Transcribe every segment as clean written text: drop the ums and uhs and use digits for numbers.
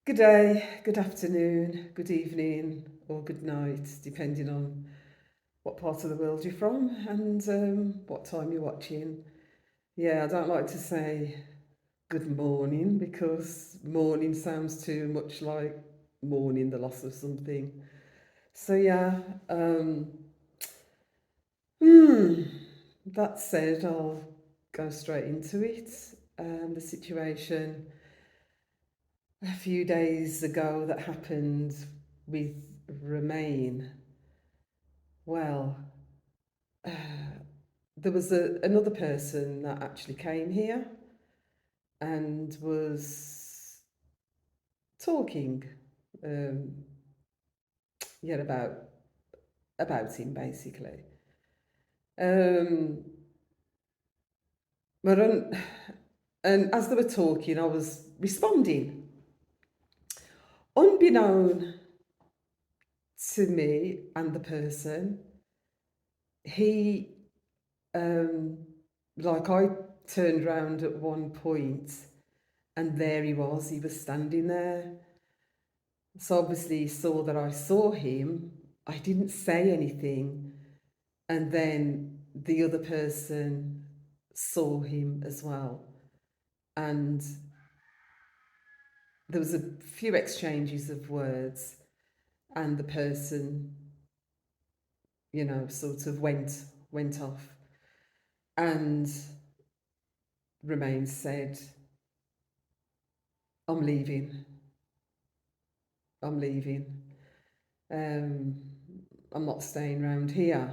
Good day, good afternoon, good evening, or good night, depending on what part of the world you're from and what time you're watching. Yeah, I don't like to say good morning because morning sounds too much like mourning the loss of something. So, yeah, um, hmm, that said, I'll go straight into it. The situation a few days ago that happened with Romane. Well, uh, there was another person that actually came here and was talking, um, yeah, about him basically. Um, but and as they were talking, I was responding, unbeknown to me and the person. He, um, like I turned round at one point, and there he was. He was standing there. So obviously he saw that I saw him. I didn't say anything. And then the other person saw him as well. And there was a few exchanges of words, and the person, sort of went off. And Romain said, I'm leaving. I'm leaving. Um, I'm not staying round here.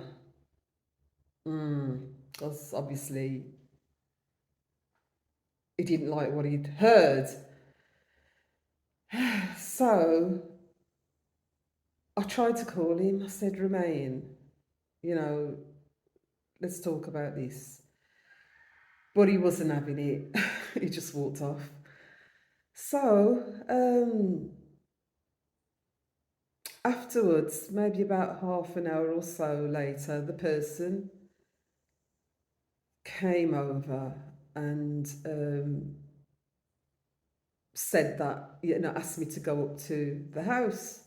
Because obviously he didn't like what he'd heard. So I tried to call him. I said, Romain, you know, let's talk about this. But he wasn't having it. He just walked off. So afterwards, maybe about half an hour or so later, the person came over and said that, asked me to go up to the house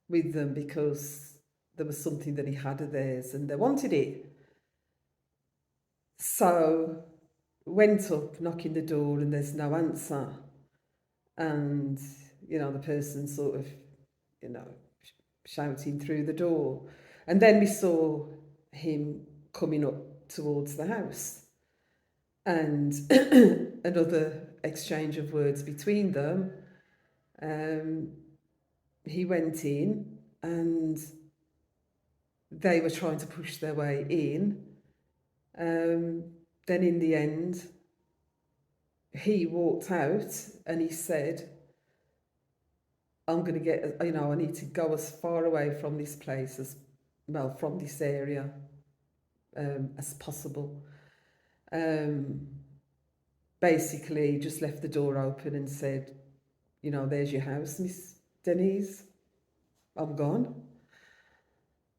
with them because there was something that he had of theirs and they wanted it. So went up, knocking the door, and there's no answer. And, the person sort of, you know, shouting through the door. And then we saw him coming up towards the house. And another exchange of words between them. Um, he went in and they were trying to push their way in. Um, then in the end, he walked out and he said, I'm going to get, I need to go as far away from this place as well, from this area as possible. Um, Basically, just left the door open and said, there's your house, Miss Denise. I'm gone.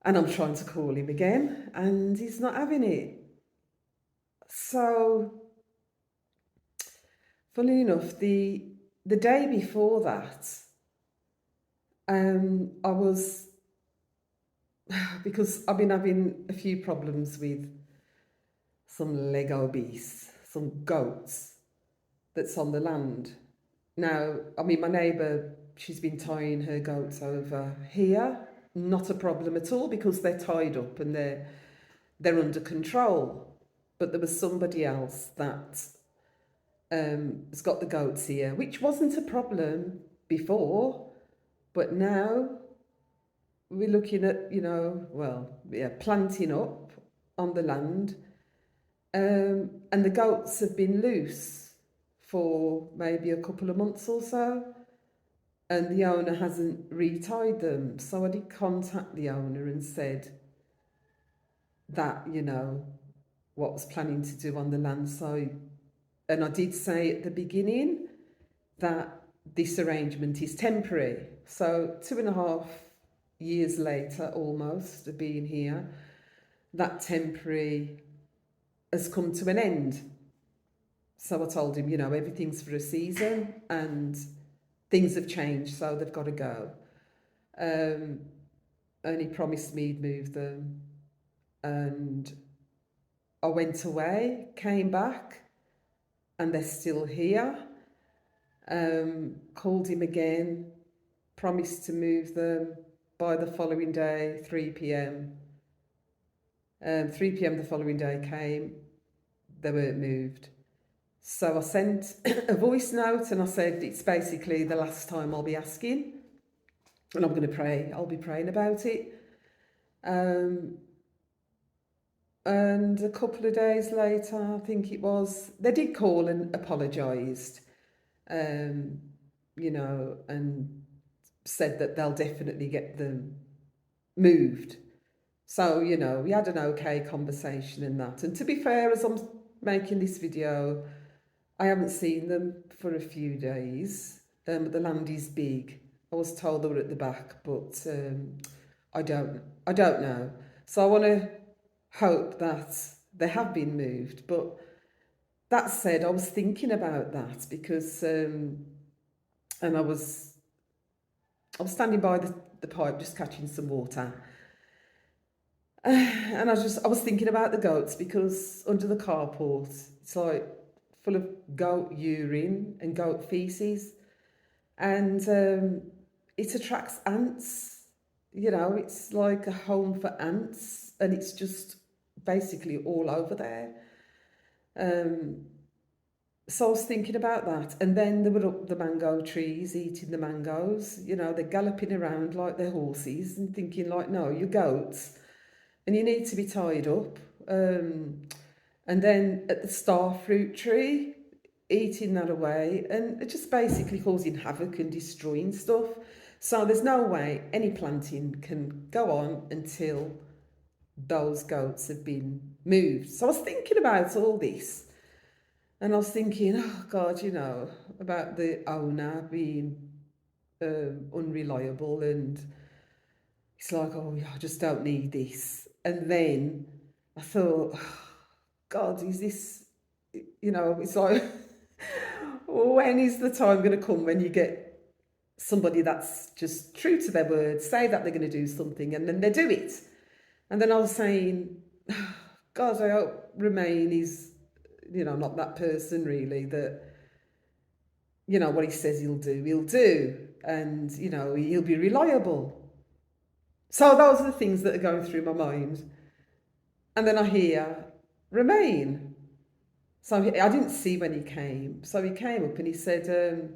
And I'm trying to call him again, and he's not having it. So, funnily enough, the day before that, I was because I've been having a few problems with some Lego beasts, some goats that's on the land. Now, I mean, my neighbour, she's been tying her goats over here. Not a problem at all because they're tied up and they're under control. But there was somebody else that has got the goats here, which wasn't a problem before, but now we're looking at, planting up on the land. And the goats have been loose for maybe a couple of months or so, and the owner hasn't retied them. So I did contact the owner and said that, what I was planning to do on the land. So, and I did say at the beginning that this arrangement is temporary. So 2.5 years later, almost, of being here, that temporary has come to an end. So I told him, everything's for a season and things have changed, so they've got to go. Um, and he promised me he'd move them. And I went away, came back, and they're still here. Called him again, promised to move them by the following day, 3 p.m. 3 p.m. the following day came, they weren't moved. So I sent a voice note and I said, it's basically the last time I'll be asking, and I'm going to pray. I'll be praying about it. And a couple of days later, I think it was, they did call and apologised, and said that they'll definitely get them moved. So, we had an okay conversation in that. And to be fair, as I'm making this video, I haven't seen them for a few days. The land is big. I was told they were at the back, but I don't know. So I want to hope that they have been moved. But that said, I was thinking about that because, and I was standing by the pipe just catching some water. And I was thinking about the goats because under the carport, it's like full of goat urine and goat feces. And it attracts ants. It's like a home for ants, and it's just basically all over there. So I was thinking about that. And then they were up the mango trees eating the mangoes. They're galloping around like they're horses and thinking like, no, you're goats and you need to be tied up. And then at the star fruit tree, eating that away, and it just basically causing havoc and destroying stuff. So there's no way any planting can go on until those goats have been moved. So I was thinking about all this, and I was thinking, oh God, about the owner being unreliable, and it's like, oh, I just don't need this. And then I thought, oh, God, is this, it's like, when is the time going to come when you get somebody that's just true to their word, say that they're going to do something, and then they do it? And then I was saying, God, I hope Romane is, not that person really, that, what he says he'll do. And, he'll be reliable. So those are the things that are going through my mind. And then I hear Romane. So I didn't see when he came. So he came up and he said,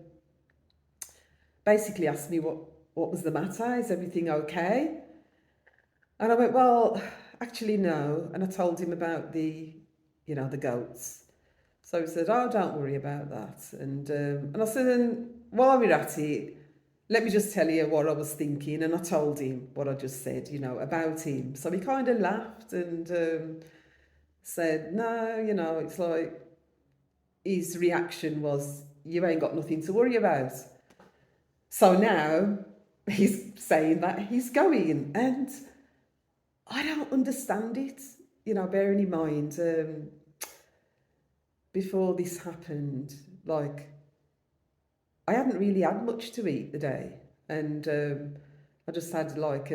basically asked me what was the matter. Is everything okay? And I went, well, actually no. And I told him about the goats. So he said, oh, don't worry about that. And I said, and while we're at it, let me just tell you what I was thinking. And I told him what I just said, about him. So he kind of laughed and said, no, it's like, his reaction was, you ain't got nothing to worry about. So now he's saying that he's going, and I don't understand it. Bearing in mind, before this happened, like, I hadn't really had much to eat the day, and I just had like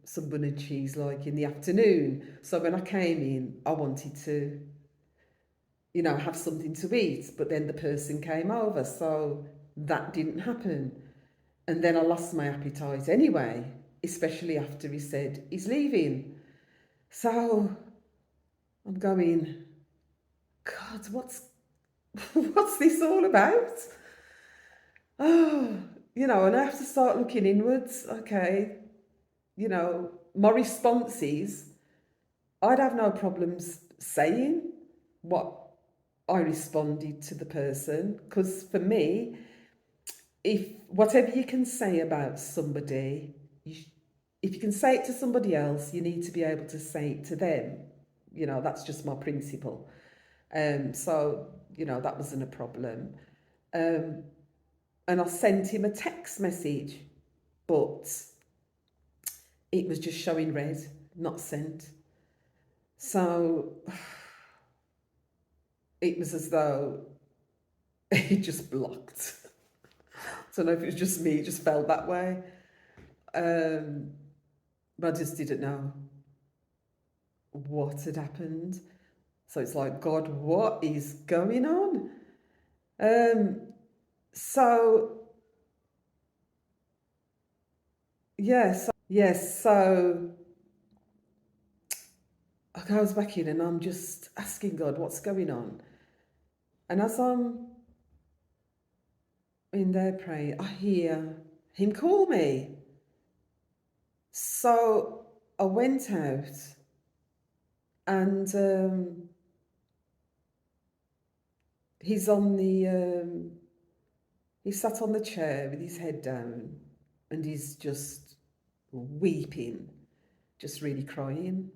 some bun and cheese like in the afternoon. So when I came in, I wanted to, have something to eat, but then the person came over, so that didn't happen. And then I lost my appetite anyway, especially after he said he's leaving. So I'm going, God, what's this all about? Oh, and I have to start looking inwards. Okay, my response is, I'd have no problems saying what I responded to the person, because for me, if whatever you can say about somebody, if you can say it to somebody else, you need to be able to say it to them. That's just my principle. So that wasn't a problem. And I sent him a text message, but it was just showing red, not sent. So it was as though he just blocked. don't know if it was just me, it just felt that way. But I just didn't know what had happened. So it's like, God, what is going on? Um, so, yes, so I goes back in and I'm just asking God, what's going on? And as I'm in there praying, I hear him call me. So I went out and he's on the, he sat on the chair with his head down and he's just weeping, just really crying.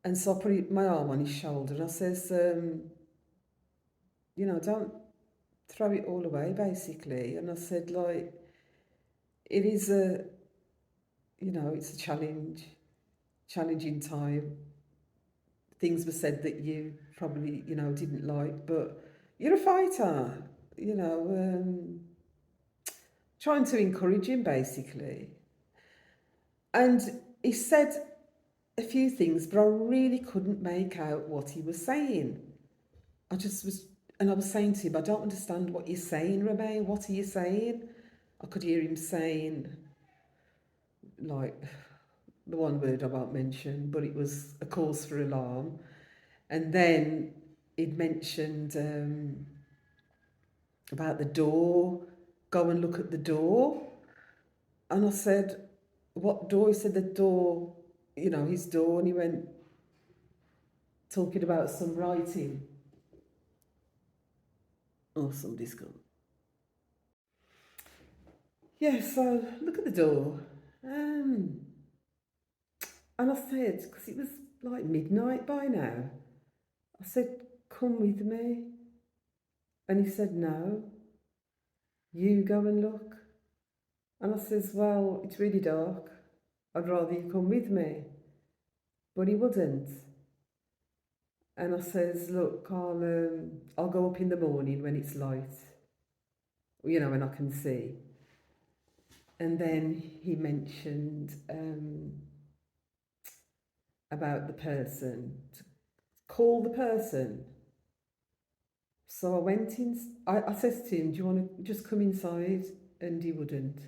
And so I put my arm on his shoulder and I says, don't throw it all away, basically. And I said, like, it is it's a challenging time. Things were said that you probably, didn't like, but you're a fighter, trying to encourage him, basically. And he said a few things, but I really couldn't make out what he was saying. And I was saying to him, I don't understand what you're saying, Romane. What are you saying? I could hear him saying, like, the one word I won't mention, but it was a cause for alarm. And then he'd mentioned about the door, go and look at the door. And I said, what door? He said, the door, his door. And he went, talking about some writing. Oh, somebody's gone. Yeah, so look at the door. And I said, because it was like midnight by now, I said, come with me. And he said, no, you go and look. And I says, well, it's really dark. I'd rather you come with me. But he wouldn't. And I says, look, I'll go up in the morning when it's light, when I can see. And then he mentioned about the person, to call the person. So I went in, I says to him, do you want to just come inside? And he wouldn't.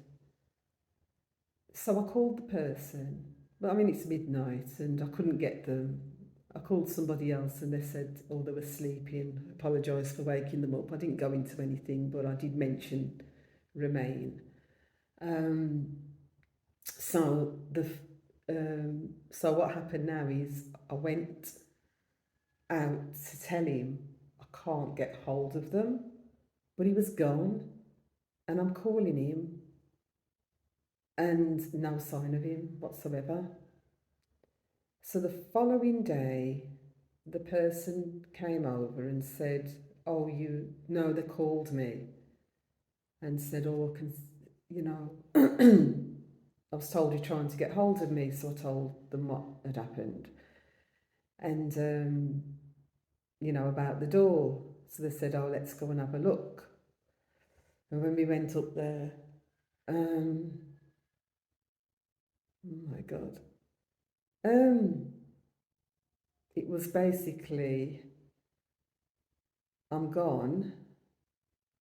So I called the person, but I mean, it's midnight and I couldn't get them. I called somebody else and they said, oh, they were sleeping. Apologise for waking them up. I didn't go into anything, but I did mention Romane. So so what happened now is I went out to tell him I can't get hold of them, but he was gone, and I'm calling him, and no sign of him whatsoever. So the following day, the person came over and said, "Oh, they called me and said, oh, I was told you're trying to get hold of me." So I told them what had happened and, about the door. So they said, "Oh, let's go and have a look." And when we went up there, oh my God, it was basically, I'm gone.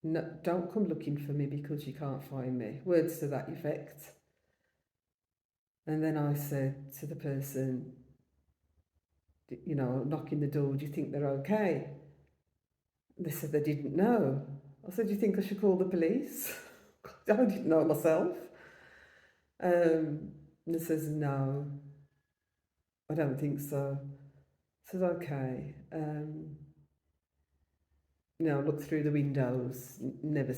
No, don't come looking for me because you can't find me. Words to that effect. And then I said to the person, knocking the door, "Do you think they're okay?" They said they didn't know. I said, "Do you think I should call the police?" I didn't know myself. And they says, "No, I don't think so." I said, "Okay." Looked through the windows, never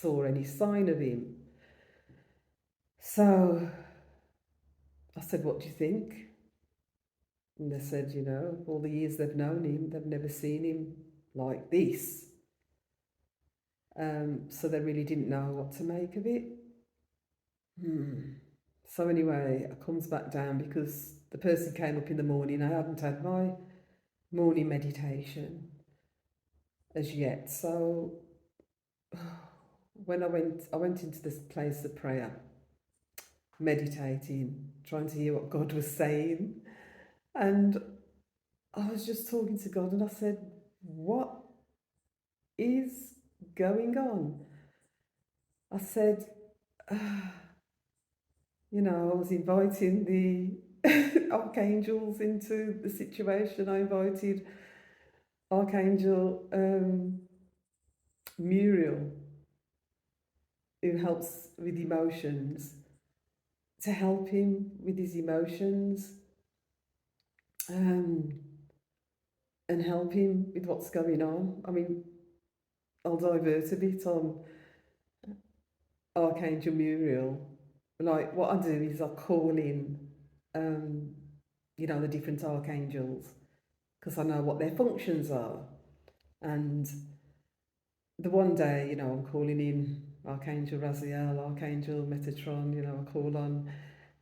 saw any sign of him. So I said, "What do you think?" And they said, all the years they've known him, they've never seen him like this. So they really didn't know what to make of it. So anyway, I comes back down because the person came up in the morning. I hadn't had my morning meditation as yet. So when I went into this place of prayer, meditating, trying to hear what God was saying. And I was just talking to God and I said, what is going on? I said, I was inviting the archangels into the situation. I invited Archangel Muriel, who helps with emotions, to help him with his emotions, um, and help him with what's going on. I mean, I'll divert a bit on Archangel Muriel. Like, what I do is I call in, um, the different archangels, because I know what their functions are. And the one day, I'm calling in Archangel Raziel, Archangel Metatron, I call on,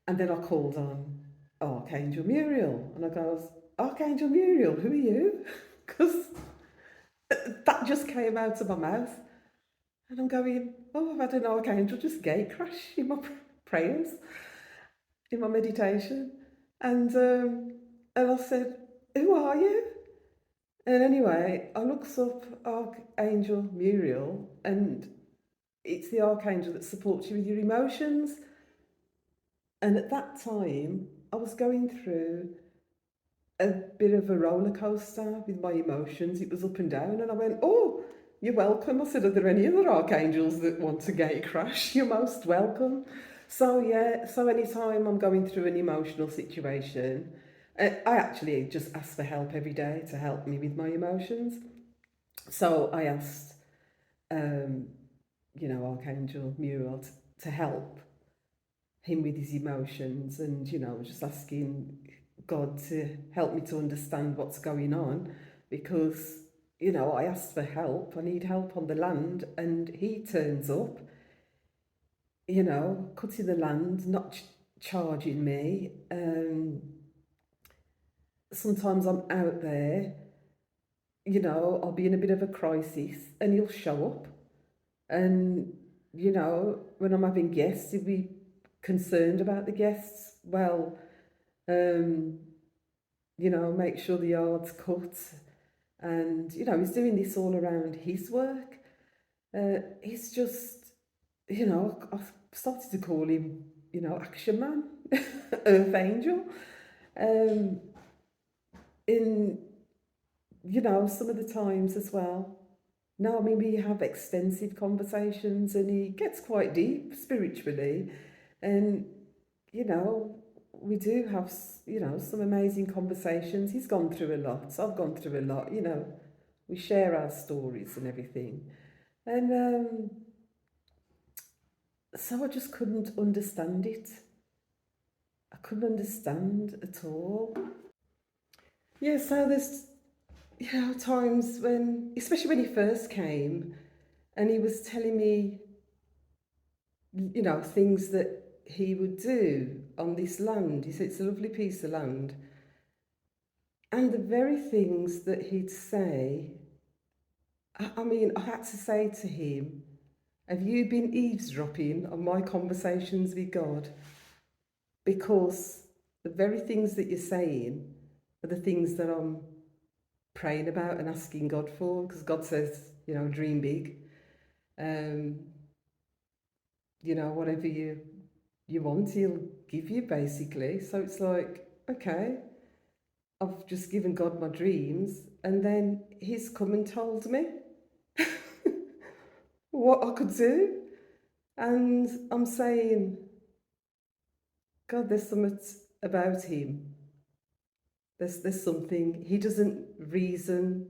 and then I called on Archangel Muriel, and I goes, Archangel Muriel, who are you? Because that just came out of my mouth, and I'm going, oh, I've had an archangel just gate crash in my prayers, in my meditation, and I said, who are you? And anyway, I looks up Archangel Muriel, and it's the archangel that supports you with your emotions. And at that time, I was going through a bit of a roller coaster with my emotions. It was up and down, and I went, oh, you're welcome. I said, are there any other archangels that want to gate crash? You're most welcome. So yeah, so anytime I'm going through an emotional situation, I actually just ask for help every day to help me with my emotions. So I asked, um, Archangel Muriel to help him with his emotions, and just asking God to help me to understand what's going on, because I asked for help. I need help on the land, and he turns up, cutting the land, not charging me. Sometimes I'm out there, I'll be in a bit of a crisis, and he'll show up, and when I'm having guests, he'll be concerned about the guests. Well, um, make sure the yard's cut. And, he's doing this all around his work. He's just, I've started to call him, Action Man, Earth Angel. Um, in, some of the times as well. No, I mean, we have extensive conversations, and he gets quite deep spiritually. And, we do have, some amazing conversations. He's gone through a lot. I've gone through a lot, We share our stories and everything. And so I just couldn't understand it. I couldn't understand at all. Yeah, so there's, times when, especially when he first came, and he was telling me, things that he would do on this land. He said it's a lovely piece of land. And the very things that he'd say, I mean, I had to say to him, have you been eavesdropping on my conversations with God? Because the very things that you're saying are the things that I'm praying about and asking God for, because God says, dream big. Whatever you want, he'll give you, basically. So it's like, okay, I've just given God my dreams, and then he's come and told me what I could do. And I'm saying, God, there's something about him. There's something. He doesn't reason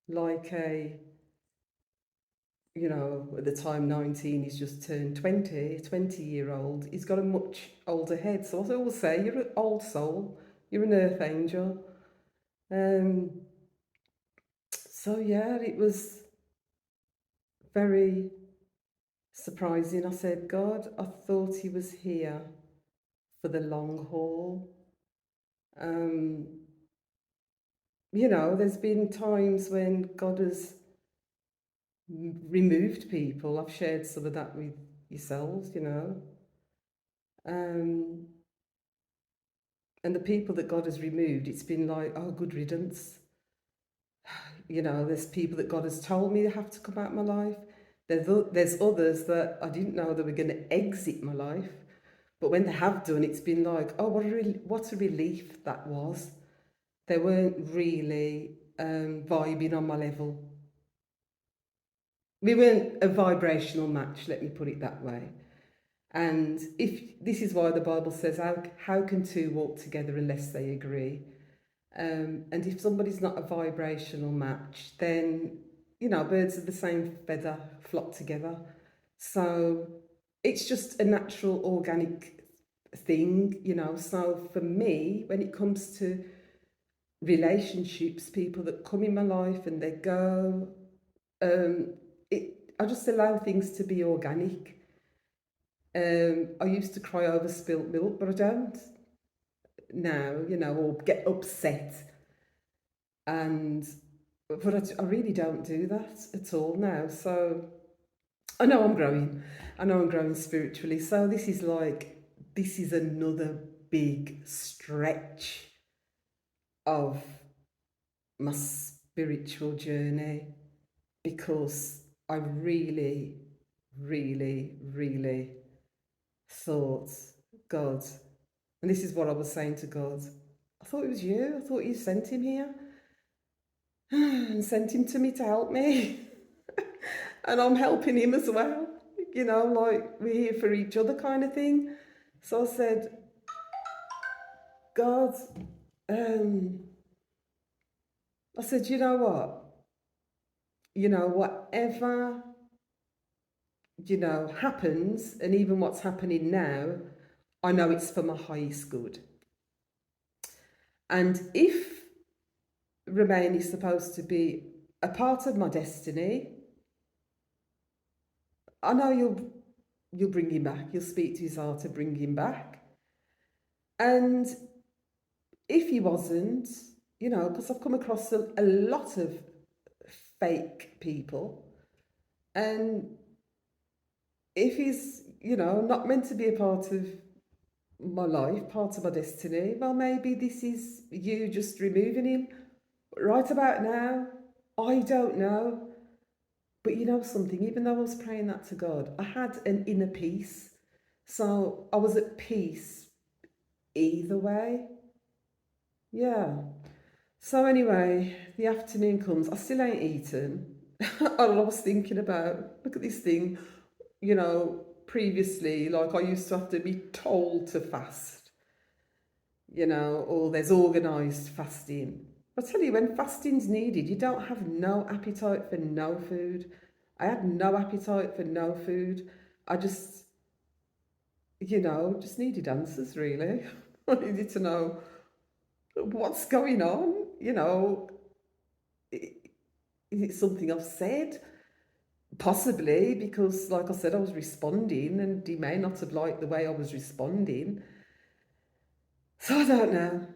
like at the time 19, he's just turned 20-year-old. He's got a much older head. So I always say, you're an old soul. You're an earth angel. So yeah, it was very surprising. I said, God, I thought he was here for the long haul. There's been times when God has removed people. I've shared some of that with yourselves, you know. Um, and the people that God has removed, it's been like, oh, good riddance. You know, there's people that God has told me they have to come out of my life. There's others that I didn't know they were going to exit my life. But when they have done, it's been like, oh, what a relief that was. They weren't really vibing on my level. We weren't a vibrational match, let me put it that way. And if this is why the Bible says, how can two walk together unless they agree? And if somebody's not a vibrational match, then, you know, birds of the same feather flock together. So it's just a natural, organic thing, you know. So for me, when it comes to relationships, people that come in my life and they go, um, I just allow things to be organic. I used to cry over spilt milk, but I don't now, you know, or get upset. And but I really don't do that at all now. So I know I'm growing. I know I'm growing spiritually. So this is another big stretch of my spiritual journey because I really, really, really thought, God, and this is what I was saying to God, I thought it was you. I thought you sent him here and sent him to me to help me. And I'm helping him as well. You know, like we're here for each other kind of thing. So I said, God, um, I said, you know what? You know, whatever, you know, happens, and even what's happening now, I know it's for my highest good. And if Romane is supposed to be a part of my destiny, I know you'll bring him back. You'll speak to his heart to bring him back. And if he wasn't, you know, because I've come across a lot of fake people, and if he's, you know, not meant to be a part of my life, part of my destiny, well, maybe this is you just removing him right about now. I don't know. But you know something, even though I was praying that to God, I had an inner peace. So I was at peace either way. Yeah. So anyway, the afternoon comes. I still ain't eaten. And I was thinking about, look at this thing, you know, previously, like I used to have to be told to fast, you know, or there's organised fasting. I tell you, when fasting's needed, you don't have no appetite for no food. I had no appetite for no food. I just, you know, just needed answers really. I needed to know what's going on, you know, is it something I've said? Possibly, because like I said, I was responding and he may not have liked the way I was responding. So I don't know.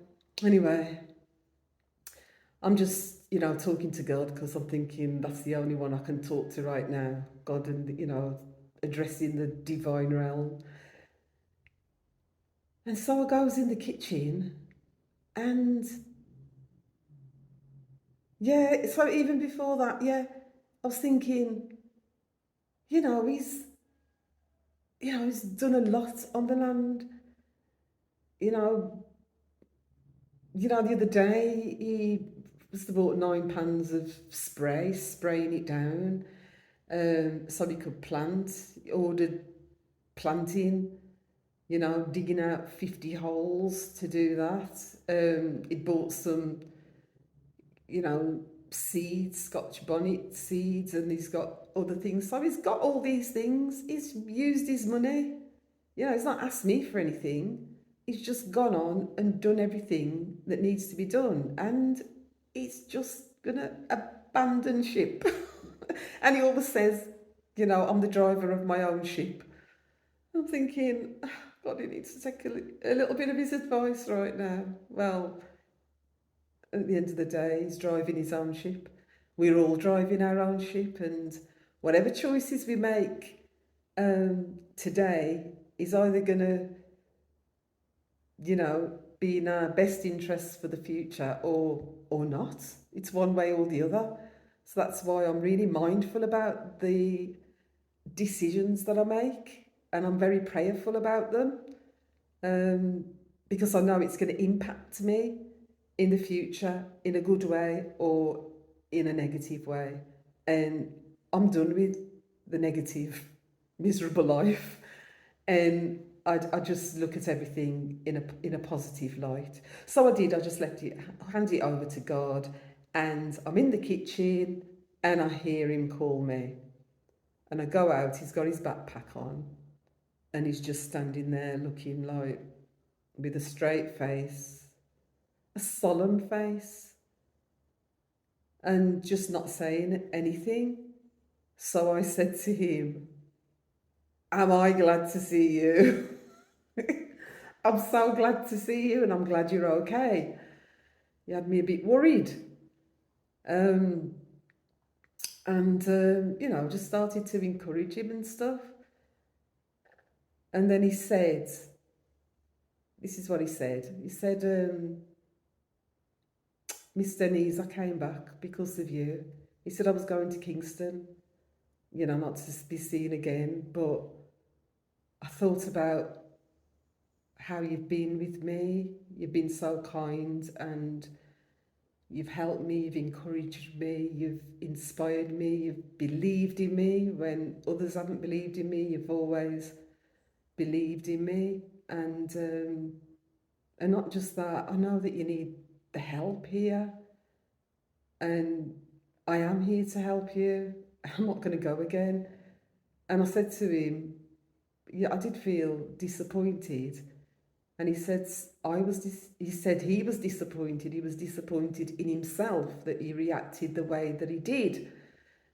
Anyway, I'm just, you know, talking to God because I'm thinking that's the only one I can talk to right now. God and, you know, addressing the divine realm. And so I goes in the kitchen and yeah, so even before that, yeah, I was thinking, you know, he's done a lot on the land. You know, the other day he must have bought 9 pans of spray, spraying it down, so he could plant. He ordered planting, you know, digging out 50 holes to do that. He bought some, you know, seeds, Scotch bonnet seeds, and he's got other things. So he's got all these things. He's used his money. You know, he's not asked me for anything. He's just gone on and done everything that needs to be done. And he's just gonna abandon ship. And he always says, you know, I'm the driver of my own ship. I'm thinking, "Ah, God, he needs to take a little bit of his advice right now." Well, at the end of the day, he's driving his own ship. We're all driving our own ship, and whatever choices we make today is either going to, be in our best interests for the future or not. It's one way or the other. So that's why I'm really mindful about the decisions that I make, and I'm very prayerful about them, um, because I know it's going to impact me in the future in a good way or in a negative way. And I'm done with the negative, miserable life. And I just look at everything in a positive light. So I did. I just hand it over to God, and I'm in the kitchen, and I hear him call me, and I go out. He's got his backpack on, and he's just standing there looking like with a straight face, a solemn face, and just not saying anything. So I said to him, "Am I glad to see you?" I'm so glad to see you, and I'm glad you're okay. He had me a bit worried. Um, and, just started to encourage him and stuff. And then he said, this is what he said. He said, Miss Denise, I came back because of you. He said, I was going to Kingston, not to be seen again, but I thought about how you've been with me. You've been so kind, and you've helped me, you've encouraged me, you've inspired me, you've believed in me when others haven't believed in me. You've always believed in me, and not just that. I know that you need the help here, and I am here to help you. I'm not going to go again. And I said to him, yeah, I did feel disappointed. And he said, he said he was disappointed. He was disappointed in himself that he reacted the way that he did.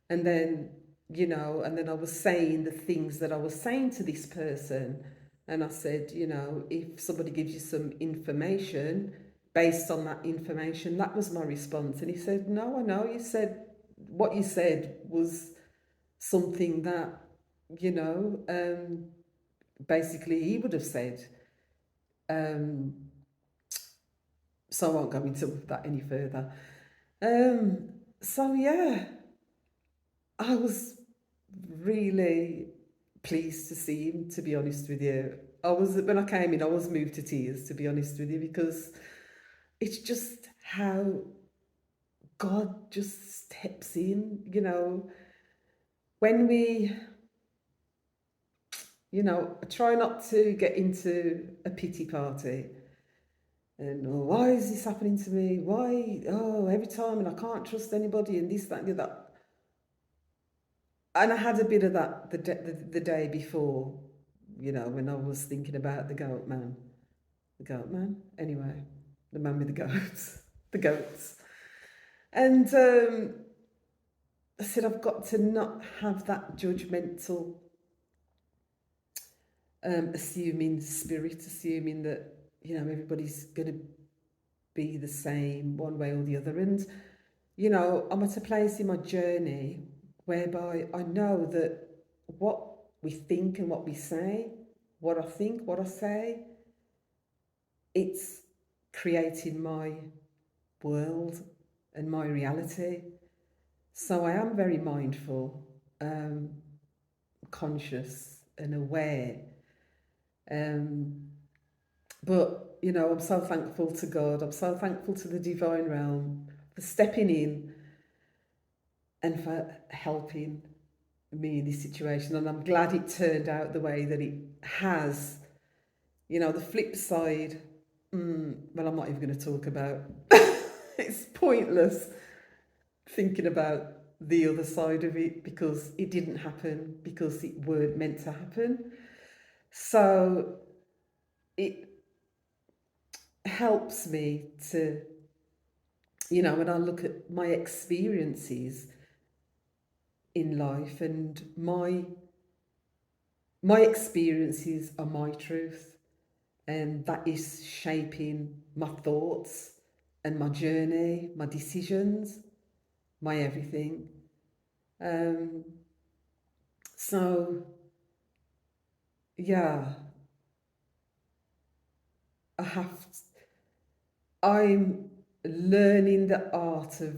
And then, and then I was saying the things that I was saying to this person. And I said, if somebody gives you some information, based on that information, that was my response. And he said, no, I know. You said, what you said was something that, you know, um, basically he would have said. Um, so I won't go into that any further. So yeah, I was really pleased to see him, to be honest with you. When I came in, I was moved to tears, to be honest with you, because it's just how God just steps in, when we, try not to get into a pity party. And oh, why is this happening to me? Why? Oh, every time, and I can't trust anybody, and this, that, and the other. And I had a bit of that the day before, when I was thinking about the goat man. The goat man? Anyway, the man with the goats. The goats. And I said, I've got to not have that judgmental, assuming spirit, assuming that, everybody's going to be the same one way or the other. And, I'm at a place in my journey whereby I know that what we think and what we say, what I think, what I say, it's creating my world and my reality. So I am very mindful, um, conscious, and aware. Um, but, I'm so thankful to God. I'm so thankful to the divine realm for stepping in and for helping me in this situation. And I'm glad it turned out the way that it has. The flip side, well, I'm not even going to talk about. It's pointless thinking about the other side of it, because it didn't happen, because it weren't meant to happen. So it helps me to, when I look at my experiences in life, and my experiences are my truth, and that is shaping my thoughts and my journey, my decisions, my everything. Um, So, yeah, I have, I'm learning the art of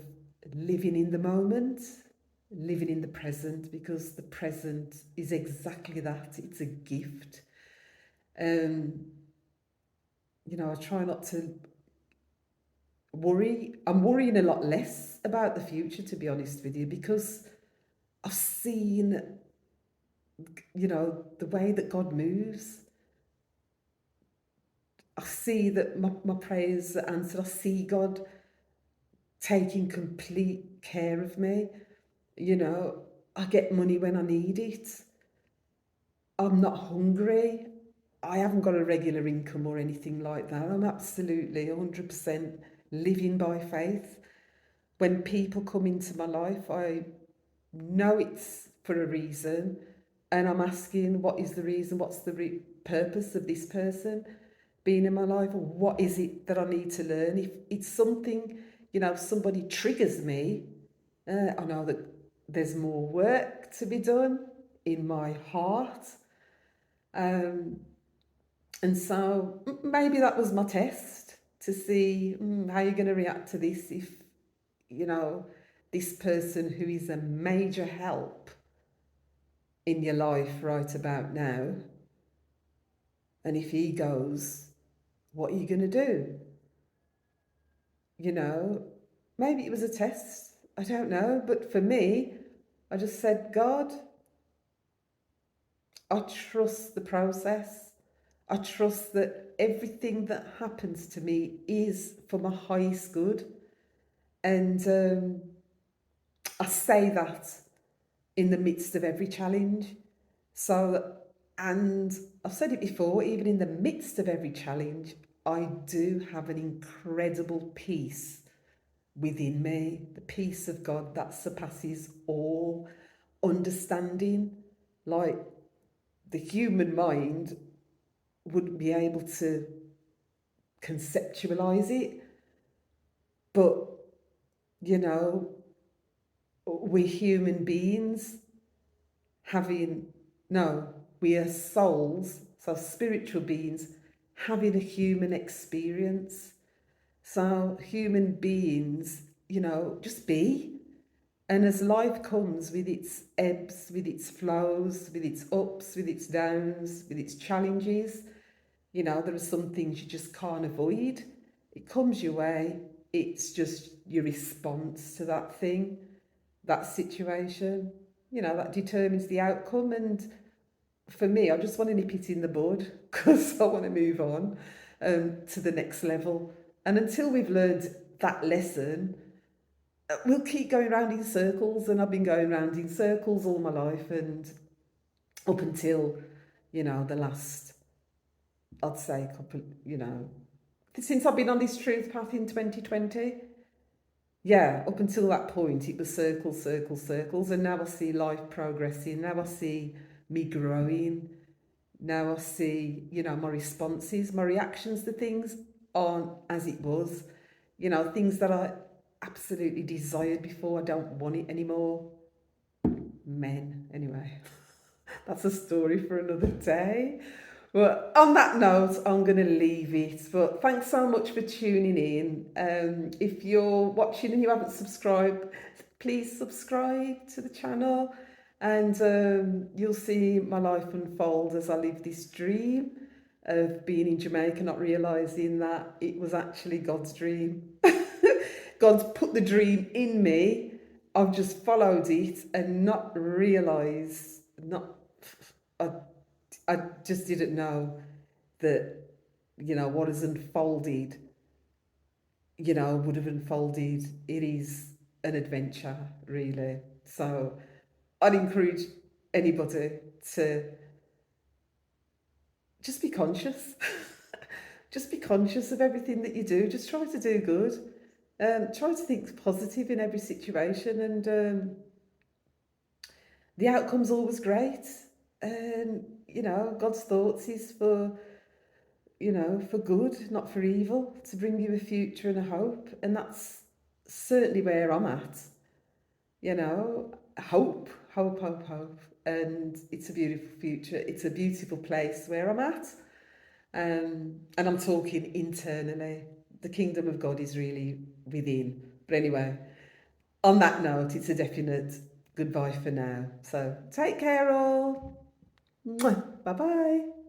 living in the moment, living in the present, because the present is exactly that. It's a gift. Um, I try not to worry. I'm worrying a lot less about the future, to be honest with you, because I've seen, the way that God moves. I see that my prayers are answered. I see God taking complete care of me. You know, I get money when I need it. I'm not hungry. I haven't got a regular income or anything like that. I'm absolutely 100% living by faith. When people come into my life, I know it's for a reason, and I'm asking, what is the reason? What's the purpose of this person being in my life? Or what is it that I need to learn? If it's something, if somebody triggers me, I know that there's more work to be done in my heart. Um, and so maybe that was my test to see how you're going to react to this if, you know, this person who is a major help in your life right about now, and if he goes, what are you going to do? You know, maybe it was a test. I don't know. But for me, I just said, God, I trust the process. I trust that everything that happens to me is for my highest good. And I say that in the midst of every challenge. So, and I've said it before, even in the midst of every challenge, I do have an incredible peace within me, the peace of God that surpasses all understanding. Like the human mind wouldn't be able to conceptualize it, but you know, we're human beings having, no, we are souls, so spiritual beings having a human experience. So, human beings, just be. And as life comes with its ebbs, with its flows, with its ups, with its downs, with its challenges, there are some things you just can't avoid. It comes your way, it's just your response to that thing, that situation, that determines the outcome. And for me, I just want to nip it in the bud because I want to move on to the next level. And until we've learned that lesson, we'll keep going round in circles. And I've been going round in circles all my life, and up until, the last, I'd say, couple, since I've been on this truth path in 2020. Yeah, up until that point, it was circles, circles, circles. And now I see life progressing. Now I see me growing. Now I see, my responses, my reactions to things aren't as it was. Things that I absolutely desired before, I don't want it anymore. Men, anyway. That's a story for another day. Well, on that note, I'm going to leave it. But thanks so much for tuning in. If you're watching and you haven't subscribed, please subscribe to the channel, and you'll see my life unfold as I live this dream of being in Jamaica, not realising that it was actually God's dream. God's put the dream in me. I've just followed it and not realised, I, I just didn't know that, what has unfolded, would have unfolded. It is an adventure, really. So I'd encourage anybody to just be conscious. Just be conscious of everything that you do. Just try to do good. Try to think positive in every situation, and the outcome's always great. And God's thoughts is for for good, not for evil, to bring you a future and a hope. And that's certainly where I'm at. Hope. hope, hope, hope. And it's a beautiful future. It's a beautiful place where I'm at. And I'm talking internally. The kingdom of God is really within. But anyway, on that note, it's a definite goodbye for now. So take care, all. Bye bye.